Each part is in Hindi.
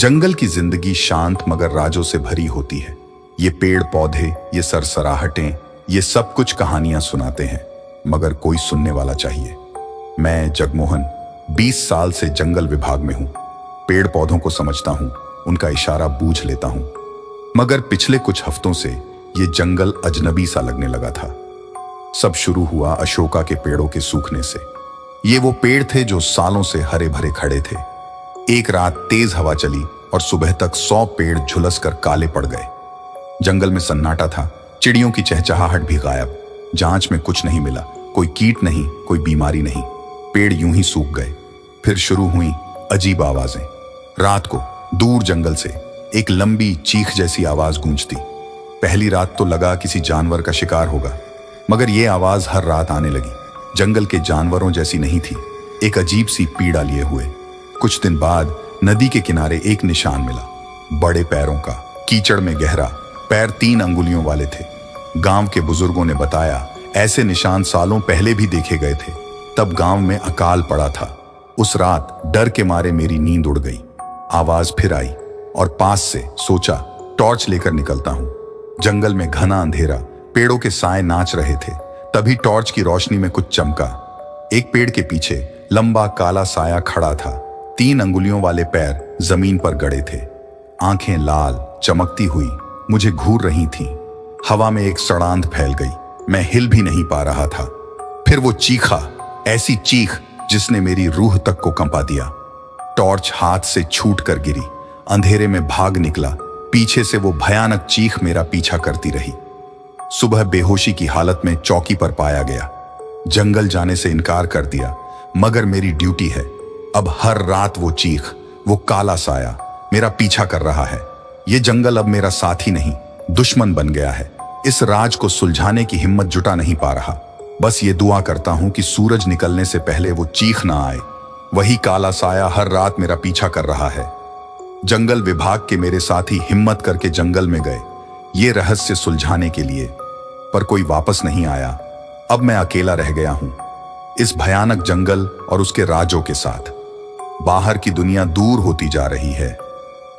जंगल की जिंदगी शांत मगर राजों से भरी होती है। ये पेड़ पौधे, ये सरसराहटें, ये सब कुछ कहानियां सुनाते हैं, मगर कोई सुनने वाला चाहिए। मैं जगमोहन 20 साल से जंगल विभाग में हूं। पेड़ पौधों को समझता हूं, उनका इशारा बूझ लेता हूं, मगर पिछले कुछ हफ्तों से ये जंगल अजनबी सा लगने लगा था। सब शुरू हुआ अशोका के पेड़ों के सूखने से। ये वो पेड़ थे जो सालों से हरे भरे खड़े थे। एक रात तेज हवा चली और सुबह तक 100 पेड़ झुलस कर काले पड़ गए। जंगल में सन्नाटा था, चिड़ियों की चहचहाहट भी गायब। जांच में कुछ नहीं मिला, कोई कीट नहीं, कोई बीमारी नहीं। पेड़ यूं ही सूख गए। फिर शुरू हुई अजीब आवाजें। रात को दूर जंगल से एक लंबी चीख जैसी आवाज गूंजती। पहली रात तो लगा किसी जानवर का शिकार होगा, मगर यह आवाज हर रात आने लगी। जंगल के जानवरों जैसी नहीं थी, एक अजीब सी पीड़ा लिए हुए। कुछ दिन बाद नदी के किनारे एक निशान मिला, बड़े पैरों का, कीचड़ में गहरा। पैर 3 अंगुलियों वाले थे। गांव के बुजुर्गों ने बताया ऐसे निशान सालों पहले भी देखे गए थे। तब गांव में अकाल पड़ा था। उस रात डर के मारे मेरी नींद उड़ गई। आवाज फिर आई और पास से सोचा टॉर्च लेकर निकलता हूं। जंगल में घना अंधेरा, पेड़ों के साए नाच रहे थे। तभी टॉर्च की रोशनी में कुछ चमका। एक पेड़ के पीछे लंबा काला साया खड़ा था। 3 अंगुलियों वाले पैर जमीन पर गड़े थे, आंखें लाल चमकती हुई मुझे घूर रही थीं। हवा में एक सड़ांध फैल गई, मैं हिल भी नहीं पा रहा था। फिर वो चीखा, ऐसी चीख जिसने मेरी रूह तक को कंपा दिया। टॉर्च हाथ से छूट कर गिरी, अंधेरे में भाग निकला। पीछे से वो भयानक चीख मेरा पीछा करती रही। सुबह बेहोशी की हालत में चौकी पर पाया गया। जंगल जाने से इनकार कर दिया, मगर मेरी ड्यूटी है। अब हर रात वो चीख, वो काला साया मेरा पीछा कर रहा है। ये जंगल अब मेरा साथी नहीं, दुश्मन बन गया है। इस राज को सुलझाने की हिम्मत जुटा नहीं पा रहा। बस ये दुआ करता हूं कि सूरज निकलने से पहले वो चीख ना आए। वही काला साया हर रात मेरा पीछा कर रहा है। जंगल विभाग के मेरे साथी हिम्मत करके जंगल में गए ये रहस्य सुलझाने के लिए, पर कोई वापस नहीं आया। अब मैं अकेला रह गया हूं इस भयानक जंगल और उसके राजों के साथ। बाहर की दुनिया दूर होती जा रही है।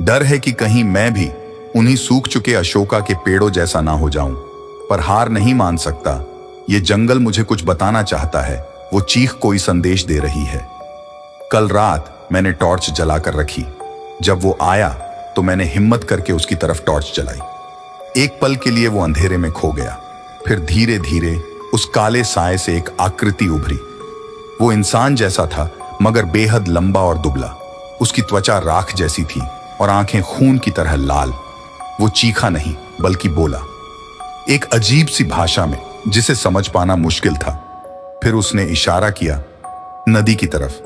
डर है कि कहीं मैं भी उन्हीं सूख चुके अशोका के पेड़ों जैसा ना हो जाऊं, पर हार नहीं मान सकता। ये जंगल मुझे कुछ बताना चाहता है। वो चीख कोई संदेश दे रही है। कल रात मैंने टॉर्च जलाकर रखी। जब वो आया तो मैंने हिम्मत करके उसकी तरफ टॉर्च जलाई। एक पल के लिए वो अंधेरे में खो गया। फिर धीरे धीरे उस काले साए से एक आकृति उभरी। वो इंसान जैसा था, मगर बेहद लंबा और दुबला। उसकी त्वचा राख जैसी थी और आंखें खून की तरह लाल। वो चीखा नहीं बल्कि बोला, एक अजीब सी भाषा में जिसे समझ पाना मुश्किल था। फिर उसने इशारा किया नदी की तरफ।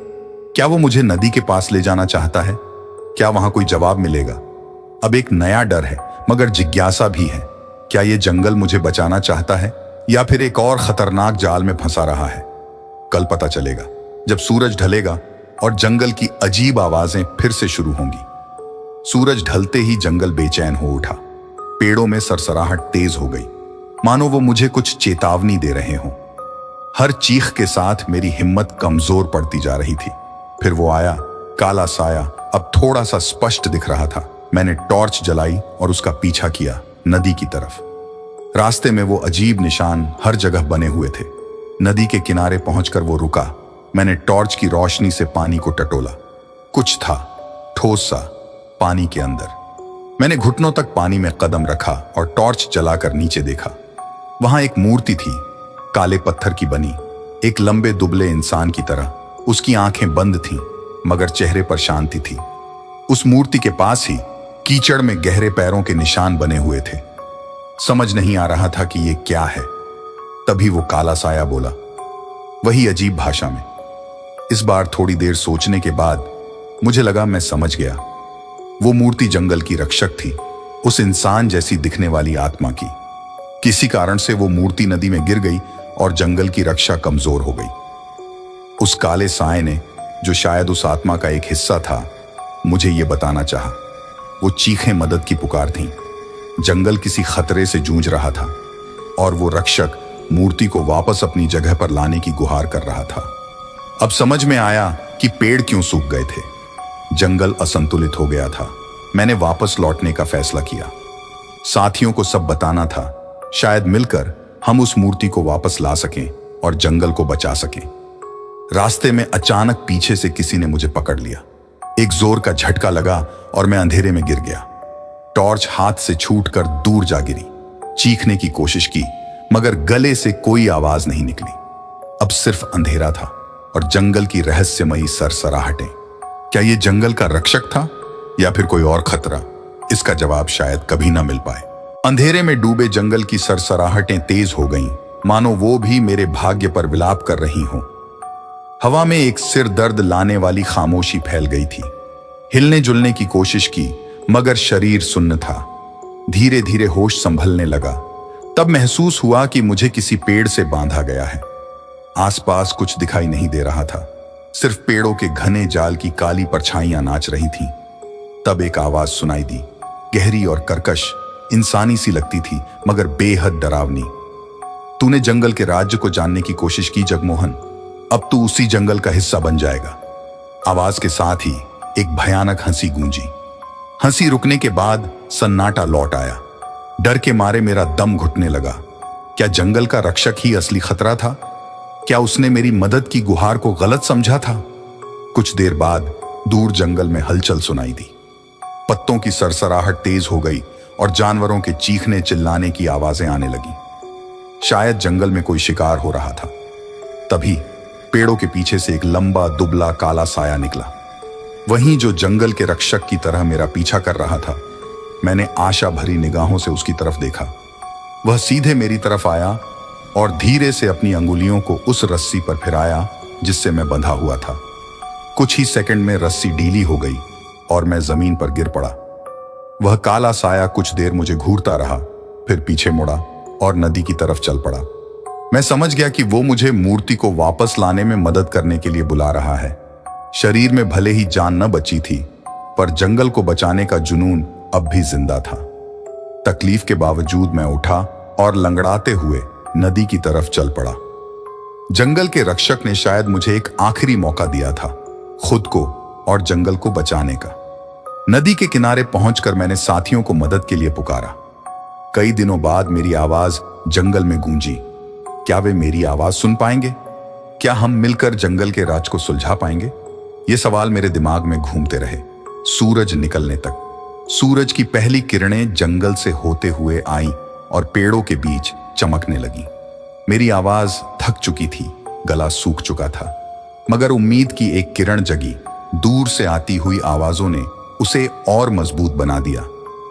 क्या वो मुझे नदी के पास ले जाना चाहता है? क्या वहां कोई जवाब मिलेगा? अब एक नया डर है, मगर जिज्ञासा भी है। क्या ये जंगल मुझे बचाना चाहता है या फिर एक और खतरनाक जाल में फंसा रहा है? कल पता चलेगा, जब सूरज ढलेगा और जंगल की अजीब आवाजें फिर से शुरू होंगी। सूरज ढलते ही जंगल बेचैन हो उठा। पेड़ों में सरसराहट तेज हो गई, मानो वो मुझे कुछ चेतावनी दे रहे हों। हर चीख के साथ मेरी हिम्मत कमजोर पड़ती जा रही थी। फिर वो आया, काला साया अब थोड़ा सा स्पष्ट दिख रहा था। मैंने टॉर्च जलाई और उसका पीछा किया नदी की तरफ। रास्ते में वो अजीब निशान हर जगह बने हुए थे। नदी के किनारे पहुंचकर वो रुका। मैंने टॉर्च की रोशनी से पानी को टटोला। कुछ था, ठोस सा, पानी के अंदर। मैंने घुटनों तक पानी में कदम रखा और टॉर्च जलाकर नीचे देखा। वहां एक मूर्ति थी, काले पत्थर की बनी, एक लंबे दुबले इंसान की तरह। उसकी आंखें बंद थीं, मगर चेहरे पर शांति थी। उस मूर्ति के पास ही कीचड़ में गहरे पैरों के निशान बने हुए थे। समझ नहीं आ रहा था कि ये क्या है। तभी वो काला साया बोला, वही अजीब भाषा में। इस बार थोड़ी देर सोचने के बाद मुझे लगा मैं समझ गया। वो मूर्ति जंगल की रक्षक थी, उस इंसान जैसी दिखने वाली आत्मा की। किसी कारण से वो मूर्ति नदी में गिर गई और जंगल की रक्षा कमजोर हो गई। उस काले साए ने, जो शायद उस आत्मा का एक हिस्सा था, मुझे ये बताना चाहा। वो चीखें मदद की पुकार थीं। जंगल किसी खतरे से जूझ रहा था और वो रक्षक मूर्ति को वापस अपनी जगह पर लाने की गुहार कर रहा था। अब समझ में आया कि पेड़ क्यों सूख गए थे। जंगल असंतुलित हो गया था। मैंने वापस लौटने का फैसला किया। साथियों को सब बताना था, शायद मिलकर हम उस मूर्ति को वापस ला सकें और जंगल को बचा सकें। रास्ते में अचानक पीछे से किसी ने मुझे पकड़ लिया। एक जोर का झटका लगा और मैं अंधेरे में गिर गया। टॉर्च हाथ से छूटकर दूर जा गिरी। चीखने की कोशिश की मगर गले से कोई आवाज नहीं निकली। अब सिर्फ अंधेरा था और जंगल की रहस्यमयी सरसराहटें। क्या यह जंगल का रक्षक था या फिर कोई और खतरा? इसका जवाब शायद कभी ना मिल पाए। अंधेरे में डूबे जंगल की सरसराहटें तेज हो गईं, मानो वो भी मेरे भाग्य पर विलाप कर रही हों। हवा में एक सिर दर्द लाने वाली खामोशी फैल गई थी। हिलने जुलने की कोशिश की मगर शरीर सुन्न था। धीरे धीरे होश संभलने लगा। तब महसूस हुआ कि मुझे किसी पेड़ से बांधा गया है। आसपास कुछ दिखाई नहीं दे रहा था, सिर्फ पेड़ों के घने जाल की काली परछाइयां नाच रही थीं। तब एक आवाज सुनाई दी, गहरी और कर्कश, इंसानी सी लगती थी मगर बेहद डरावनी। तूने जंगल के राज्य को जानने की कोशिश की जगमोहन, अब तू उसी जंगल का हिस्सा बन जाएगा। आवाज के साथ ही एक भयानक हंसी गूंजी। हंसी रुकने के बाद सन्नाटा लौट आया। डर के मारे मेरा दम घुटने लगा। क्या जंगल का रक्षक ही असली खतरा था? क्या उसने मेरी मदद की गुहार को गलत समझा था? कुछ देर बाद दूर जंगल में हलचल सुनाई दी। पत्तों की सरसराहट तेज हो गई और जानवरों के चीखने चिल्लाने की आवाजें आने लगी। शायद जंगल में कोई शिकार हो रहा था। तभी पेड़ों के पीछे से एक लंबा दुबला काला साया निकला, वहीं जो जंगल के रक्षक की तरह मेरा पीछा कर रहा था। मैंने आशा भरी निगाहों से उसकी तरफ देखा। वह सीधे मेरी तरफ आया और धीरे से अपनी अंगुलियों को उस रस्सी पर फिराया जिससे मैं बंधा हुआ था। कुछ ही सेकंड में रस्सी ढीली हो गई और मैं जमीन पर गिर पड़ा। वह काला साया कुछ देर मुझे घूरता रहा, फिर पीछे मुड़ा और नदी की तरफ चल पड़ा। मैं समझ गया कि वो मुझे मूर्ति को वापस लाने में मदद करने के लिए बुला रहा है। शरीर में भले ही जान न बची थी, पर जंगल को बचाने का जुनून अब भी जिंदा था। तकलीफ के बावजूद मैं उठा और लंगड़ाते हुए नदी की तरफ चल पड़ा। जंगल के रक्षक ने शायद मुझे एक आखिरी मौका दिया था, खुद को और जंगल को बचाने का। नदी के किनारे पहुंचकर मैंने साथियों को मदद के लिए पुकारा। कई दिनों बाद मेरी आवाज जंगल में गूंजी। क्या वे मेरी आवाज सुन पाएंगे? क्या हम मिलकर जंगल के राज को सुलझा पाएंगे? ये सवाल मेरे दिमाग में घूमते रहे, सूरज निकलने तक। सूरज की पहली किरणें जंगल से होते हुए आईं और पेड़ों के बीच चमकने लगी। मेरी आवाज थक चुकी थी, गला सूख चुका था, मगर उम्मीद की एक किरण जगी। दूर से आती हुई आवाजों ने उसे और मजबूत बना दिया।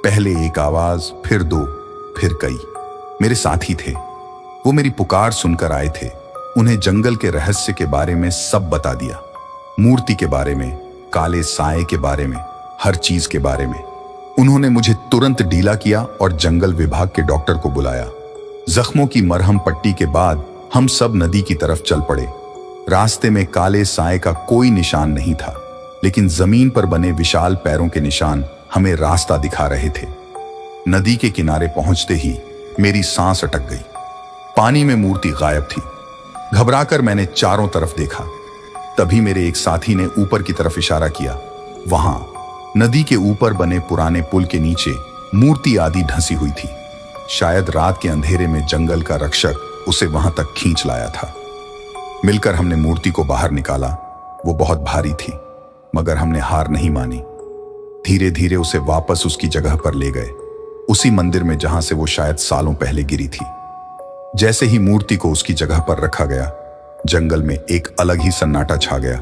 पहले एक आवाज, फिर दो, फिर कई। मेरे साथी थे, वो मेरी पुकार सुनकर आए थे। उन्हें जंगल के रहस्य के बारे में सब बता दिया, मूर्ति के बारे में, काले साए के बारे में, हर चीज के बारे में। उन्होंने मुझे तुरंत ढीला किया और जंगल विभाग के डॉक्टर को बुलाया। जख्मों की मरहम पट्टी के बाद हम सब नदी की तरफ चल पड़े। रास्ते में काले साए का कोई निशान नहीं था, लेकिन जमीन पर बने विशाल पैरों के निशान हमें रास्ता दिखा रहे थे। नदी के किनारे पहुंचते ही मेरी सांस अटक गई। पानी में मूर्ति गायब थी। घबराकर मैंने चारों तरफ देखा। तभी मेरे एक साथी ने ऊपर की तरफ इशारा किया। वहां नदी के ऊपर बने पुराने पुल के नीचे मूर्ति आदि ढंसी हुई थी। शायद रात के अंधेरे में जंगल का रक्षक उसे वहां तक खींच लाया था। मिलकर हमने मूर्ति को बाहर निकाला। वो बहुत भारी थी, मगर हमने हार नहीं मानी। धीरे धीरे उसे वापस उसकी जगह पर ले गए, उसी मंदिर में जहां से वो शायद सालों पहले गिरी थी। जैसे ही मूर्ति को उसकी जगह पर रखा गया, जंगल में एक अलग ही सन्नाटा छा गया।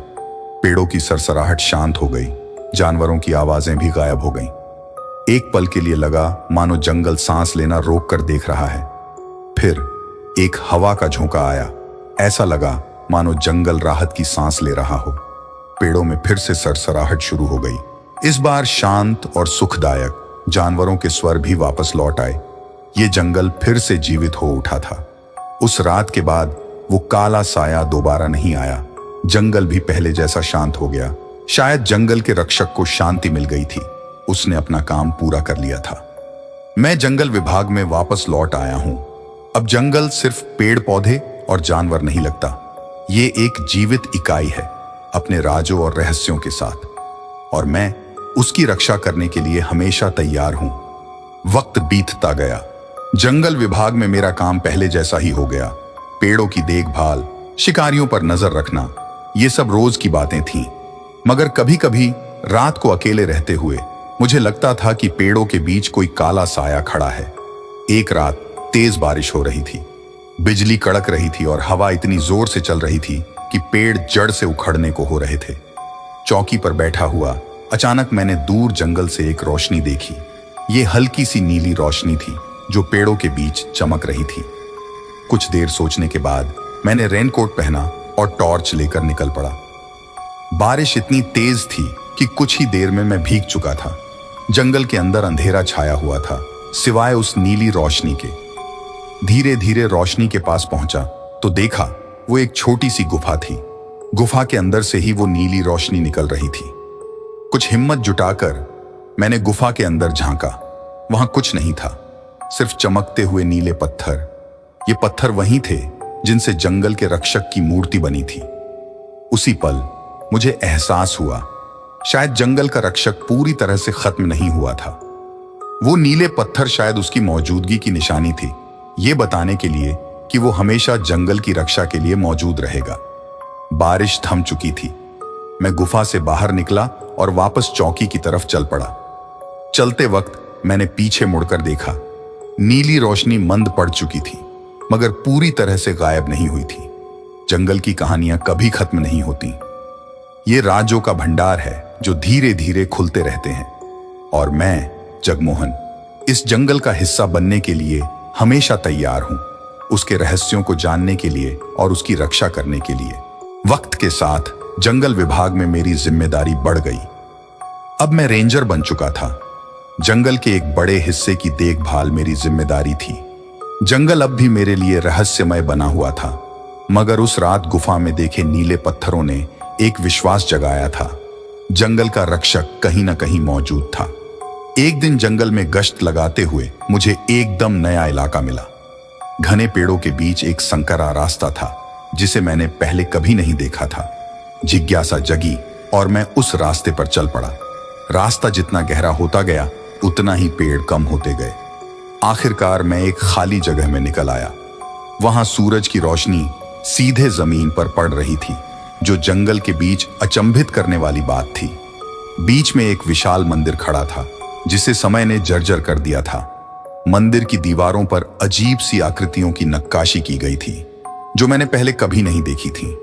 पेड़ों की सरसराहट शांत हो गई, जानवरों की आवाजें भी गायब हो गईं। एक पल के लिए लगा मानो जंगल सांस लेना रोक कर देख रहा है। फिर एक हवा का झोंका आया। ऐसा लगा मानो जंगल राहत की सांस ले रहा हो। पेड़ों में फिर से सरसराहट शुरू हो गई, इस बार शांत और सुखदायक। जानवरों के स्वर भी वापस लौट आए। ये जंगल फिर से जीवित हो उठा था। उस रात के बाद वो काला साया दोबारा नहीं आया। जंगल भी पहले जैसा शांत हो गया। शायद जंगल के रक्षक को शांति मिल गई थी। उसने अपना काम पूरा कर लिया था। मैं जंगल विभाग में वापस लौट आया हूं। अब जंगल सिर्फ पेड़ पौधे और जानवर नहीं लगता, ये एक जीवित इकाई है, अपने राजों और रहस्यों के साथ। और मैं उसकी रक्षा करने के लिए हमेशा तैयार हूं। वक्त बीतता गया। जंगल विभाग में मेरा काम पहले जैसा ही हो गया। पेड़ों की देखभाल, शिकारियों पर नजर रखना, ये सब रोज की बातें थीं। मगर कभी कभी रात को अकेले रहते हुए मुझे लगता था कि पेड़ों के बीच कोई काला साया खड़ा है। एक रात तेज बारिश हो रही थी, बिजली कड़क रही थी और हवा इतनी जोर से चल रही थी कि पेड़ जड़ से उखड़ने को हो रहे थे। चौकी पर बैठा हुआ अचानक मैंने दूर जंगल से एक रोशनी देखी। ये हल्की सी नीली रोशनी थी जो पेड़ों के बीच चमक रही थी। कुछ देर सोचने के बाद मैंने रेनकोट पहना और टॉर्च लेकर निकल पड़ा। बारिश इतनी तेज थी कि कुछ ही देर में मैं भीग चुका था। जंगल के अंदर अंधेरा छाया हुआ था, सिवाय उस नीली रोशनी के। धीरे धीरे रोशनी के पास पहुंचा तो देखा वो एक छोटी सी गुफा थी। गुफा के अंदर से ही वो नीली रोशनी निकल रही थी। कुछ हिम्मत जुटाकर मैंने गुफा के अंदर झांका। वहां कुछ नहीं था, सिर्फ चमकते हुए नीले पत्थर। ये पत्थर वही थे जिनसे जंगल के रक्षक की मूर्ति बनी थी। उसी पल मुझे एहसास हुआ, शायद जंगल का रक्षक पूरी तरह से खत्म नहीं हुआ था। वो नीले पत्थर शायद उसकी मौजूदगी की निशानी थी, ये बताने के लिए कि वो हमेशा जंगल की रक्षा के लिए मौजूद रहेगा। बारिश थम चुकी थी। मैं गुफा से बाहर निकला और वापस चौकी की तरफ चल पड़ा। चलते वक्त मैंने पीछे मुड़कर देखा। नीली रोशनी मंद पड़ चुकी थी, मगर पूरी तरह से गायब नहीं हुई थी। जंगल की कहानियां कभी खत्म नहीं होती। ये राजों का भंडार है जो धीरे धीरे खुलते रहते हैं। और मैं जगमोहन इस जंगल का हिस्सा बनने के लिए हमेशा तैयार हूं, उसके रहस्यों को जानने के लिए और उसकी रक्षा करने के लिए। वक्त के साथ जंगल विभाग में मेरी जिम्मेदारी बढ़ गई। अब मैं रेंजर बन चुका था। जंगल के एक बड़े हिस्से की देखभाल मेरी जिम्मेदारी थी। जंगल अब भी मेरे लिए रहस्यमय बना हुआ था, मगर उस रात गुफा में देखे नीले पत्थरों ने एक विश्वास जगाया था। जंगल का रक्षक कहीं ना कहीं मौजूद था। एक दिन जंगल में गश्त लगाते हुए मुझे एकदम नया इलाका मिला। घने पेड़ों के बीच एक संकरा रास्ता था जिसे मैंने पहले कभी नहीं देखा था। जिज्ञासा जगी और मैं उस रास्ते पर चल पड़ा। रास्ता जितना गहरा होता गया उतना ही पेड़ कम होते गए। आखिरकार मैं एक खाली जगह में निकल आया। वहां सूरज की रोशनी सीधे जमीन पर पड़ रही थी, जो जंगल के बीच अचंभित करने वाली बात थी। बीच में एक विशाल मंदिर खड़ा था जिसे समय ने जर्जर कर दिया था। मंदिर की दीवारों पर अजीब सी आकृतियों की नक्काशी की गई थी जो मैंने पहले कभी नहीं देखी थी।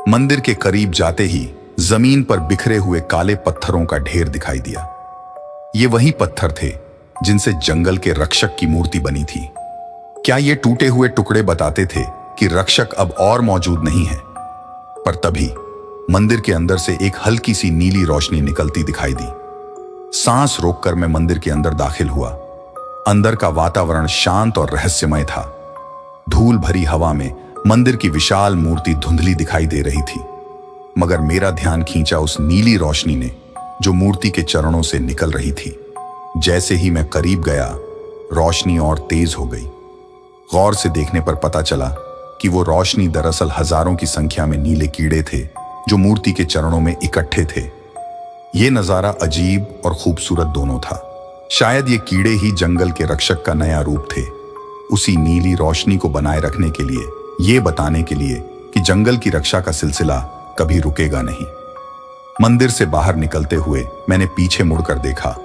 मंदिर के करीब जाते ही जमीन पर बिखरे हुए काले पत्थरों का ढेर दिखाई दिया। ये वही पत्थर थे जिनसे जंगल के रक्षक की मूर्ति बनी थी। क्या ये टूटे हुए टुकड़े बताते थे कि रक्षक अब और मौजूद नहीं है? पर तभी मंदिर के अंदर से एक हल्की सी नीली रोशनी निकलती दिखाई दी। सांस रोककर मैं मंदिर के अंदर दाखिल हुआ। अंदर का वातावरण शांत और रहस्यमय था। धूल भरी हवा में मंदिर की विशाल मूर्ति धुंधली दिखाई दे रही थी, मगर मेरा ध्यान खींचा उस नीली रोशनी ने जो मूर्ति के चरणों से निकल रही थी। जैसे ही मैं करीब गया, रोशनी और तेज हो गई। गौर से देखने पर पता चला कि वो रोशनी दरअसल हजारों की संख्या में नीले कीड़े थे जो मूर्ति के चरणों में इकट्ठे थे। ये नजारा अजीब और खूबसूरत दोनों था। शायद ये कीड़े ही जंगल के रक्षक का नया रूप थे, उसी नीली रोशनी को बनाए रखने के लिए, ये बताने के लिए कि जंगल की रक्षा का सिलसिला कभी रुकेगा नहीं। मंदिर से बाहर निकलते हुए मैंने पीछे मुड़कर देखा।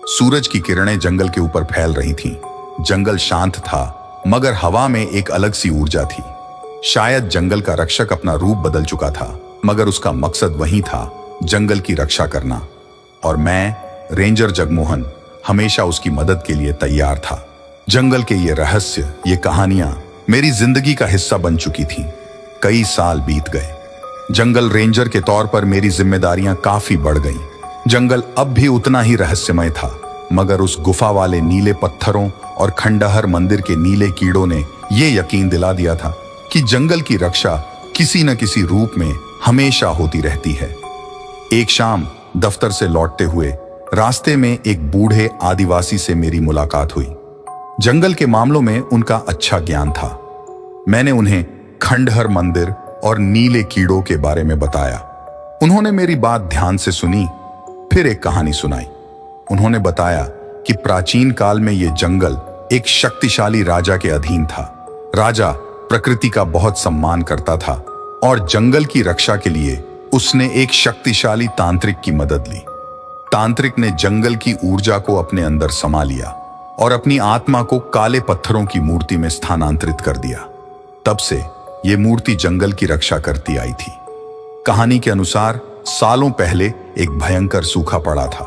सूरज की किरणें जंगल के ऊपर फैल रही थीं। जंगल शांत था, मगर हवा में एक अलग सी ऊर्जा थी। शायद जंगल का रक्षक अपना रूप बदल चुका था, मगर उसका मकसद वही था, जंगल की रक्षा करना। और मैं, रेंजर जगमोहन, हमेशा उसकी मदद के लिए तैयार था। जंगल के ये रहस्य, ये कहानियां मेरी जिंदगी का हिस्सा बन चुकी थीं। कई साल बीत गए। जंगल रेंजर के तौर पर मेरी जिम्मेदारियां काफी बढ़ गईं। जंगल अब भी उतना ही रहस्यमय था, मगर उस गुफा वाले नीले पत्थरों और खंडहर मंदिर के नीले कीड़ों ने यह यकीन दिला दिया था कि जंगल की रक्षा किसी न किसी रूप में हमेशा होती रहती है। एक शाम दफ्तर से लौटते हुए रास्ते में एक बूढ़े आदिवासी से मेरी मुलाकात हुई। जंगल के मामलों में उनका अच्छा ज्ञान था। मैंने उन्हें खंडहर मंदिर और नीले कीड़ों के बारे में बताया। उन्होंने मेरी बात ध्यान से सुनी फिर एक कहानी सुनाई। उन्होंने बताया कि प्राचीन काल में यह जंगल एक शक्तिशाली राजा के अधीन था। राजा प्रकृति का बहुत सम्मान करता था और जंगल की रक्षा के लिए उसने एक शक्तिशाली तांत्रिक की मदद ली। तांत्रिक ने जंगल की ऊर्जा को अपने अंदर समा लिया और अपनी आत्मा को काले पत्थरों की मूर्ति में स्थानांतरित कर दिया। तब से यह मूर्ति जंगल की रक्षा करती आई थी। कहानी के अनुसार सालों पहले एक भयंकर सूखा पड़ा था।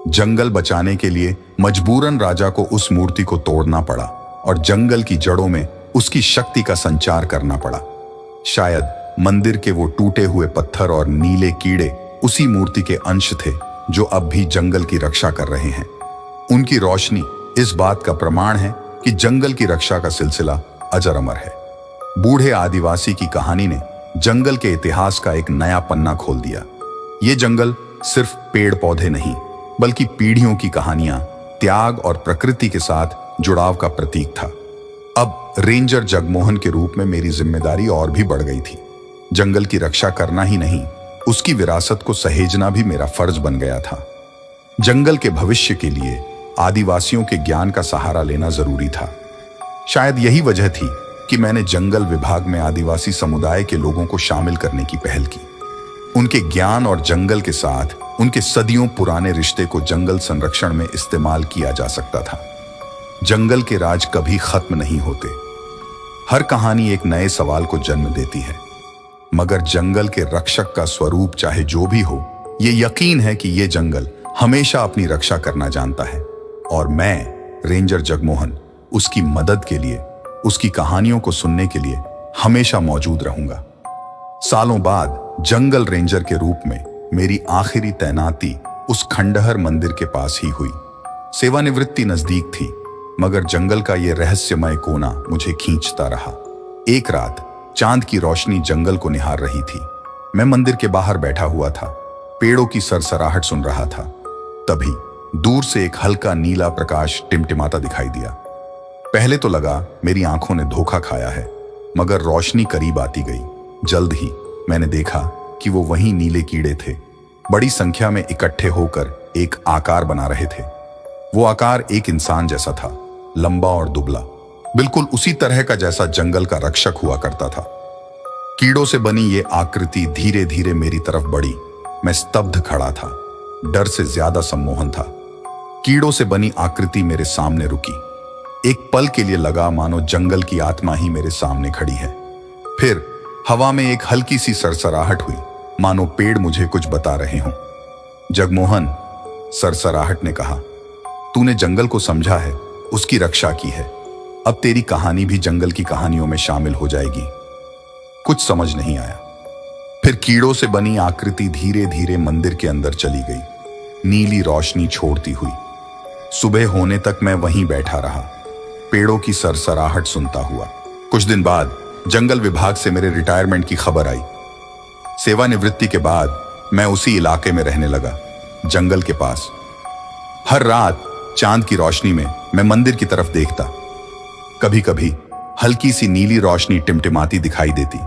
जंगल बचाने के लिए मजबूरन राजा को उस मूर्ति को तोड़ना पड़ा और जंगल की जड़ों में उसकी शक्ति का संचार करना पड़ा। शायद मंदिर के वो टूटे हुए पत्थर और नीले कीड़े उसी मूर्ति के अंश थे जो अब भी जंगल की रक्षा कर रहे हैं। उनकी रोशनी इस बात का प्रमाण है कि जंगल की रक्षा का सिलसिला अजर अमर है। बूढ़े आदिवासी की कहानी ने जंगल के इतिहास का एक नया पन्ना खोल दिया। ये जंगल सिर्फ पेड़ पौधे नहीं, बल्कि पीढ़ियों की कहानियां, त्याग और प्रकृति के साथ जुड़ाव का प्रतीक था। अब रेंजर जगमोहन के रूप में मेरी जिम्मेदारी और भी बढ़ गई थी। जंगल की रक्षा करना ही नहीं, उसकी विरासत को सहेजना भी मेरा फर्ज बन गया था। जंगल के भविष्य के लिए आदिवासियों के ज्ञान का सहारा लेना जरूरी था। शायद यही वजह थी कि मैंने जंगल विभाग में आदिवासी समुदाय के लोगों को शामिल करने की पहल की। उनके ज्ञान और जंगल के साथ उनके सदियों पुराने रिश्ते को जंगल संरक्षण में इस्तेमाल किया जा सकता था। जंगल के राज कभी खत्म नहीं होते। हर कहानी एक नए सवाल को जन्म देती है, मगर जंगल के रक्षक का स्वरूप चाहे जो भी हो, ये यकीन है कि ये जंगल हमेशा अपनी रक्षा करना जानता है और मैं, रेंजर जगमोहन, उसकी मदद के लिए, उसकी कहानियों को सुनने के लिए हमेशा मौजूद रहूंगा। सालों बाद जंगल रेंजर के रूप में मेरी आखिरी तैनाती उस खंडहर मंदिर के पास ही हुई। सेवानिवृत्ति नजदीक थी, मगर जंगल का यह रहस्यमय कोना मुझे खींचता रहा। एक रात चांद की रोशनी जंगल को निहार रही थी। मैं मंदिर के बाहर बैठा हुआ था, पेड़ों की सरसराहट सुन रहा था। तभी दूर से एक हल्का नीला प्रकाश टिमटिमाता दिखाई दिया। पहले तो लगा मेरी आंखों ने धोखा खाया है, मगर रोशनी करीब आती गई। जल्द ही मैंने देखा कि वो वही नीले कीड़े थे, बड़ी संख्या में इकट्ठे होकर एक आकार बना रहे थे। वो आकार एक इंसान जैसा था, लंबा और दुबला, बिल्कुल उसी तरह का जैसा जंगल का रक्षक हुआ करता था। कीड़ों से बनी ये आकृति धीरे धीरे मेरी तरफ बढ़ी। मैं स्तब्ध खड़ा था, डर से ज्यादा सम्मोहन था। कीड़ों से बनी आकृति मेरे सामने रुकी। एक पल के लिए लगा मानो जंगल की आत्मा ही मेरे सामने खड़ी है। फिर हवा में एक हल्की सी सरसराहट हुई, मानो पेड़ मुझे कुछ बता रहे हों। जगमोहन, सरसराहट ने कहा, तूने जंगल को समझा है, उसकी रक्षा की है। अब तेरी कहानी भी जंगल की कहानियों में शामिल हो जाएगी। कुछ समझ नहीं आया। फिर कीड़ों से बनी आकृति धीरे धीरे मंदिर के अंदर चली गई, नीली रोशनी छोड़ती हुई। सुबह होने तक मैं वहीं बैठा रहा, पेड़ों की सरसराहट सुनता हुआ। कुछ दिन बाद जंगल विभाग से मेरे रिटायरमेंट की खबर आई। सेवानिवृत्ति के बाद मैं उसी इलाके में रहने लगा, जंगल के पास। हर रात चांद की रोशनी में मैं मंदिर की तरफ देखता। कभी कभी हल्की सी नीली रोशनी टिमटिमाती दिखाई देती।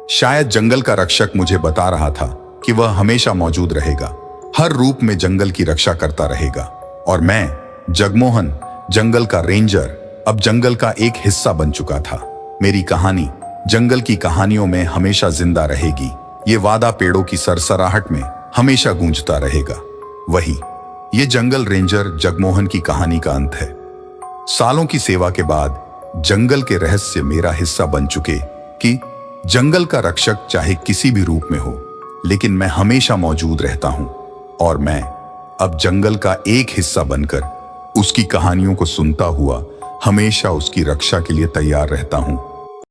शायद जंगल का रक्षक मुझे बता रहा था कि वह हमेशा मौजूद रहेगा, हर रूप में जंगल की रक्षा करता रहेगा। और मैं, जगमोहन, जंगल का रेंजर, अब जंगल का एक हिस्सा बन चुका था। मेरी कहानी जंगल की कहानियों में हमेशा जिंदा रहेगी। ये वादा पेड़ों की सरसराहट में हमेशा गूंजता रहेगा। वही ये जंगल रेंजर जगमोहन की कहानी का अंत है। सालों की सेवा के बाद जंगल के रहस्य मेरा हिस्सा बन चुके कि जंगल का रक्षक चाहे किसी भी रूप में हो, लेकिन मैं हमेशा मौजूद रहता हूं। और मैं अब जंगल का एक हिस्सा बनकर उसकी कहानियों को सुनता हुआ हमेशा उसकी रक्षा के लिए तैयार रहता हूं।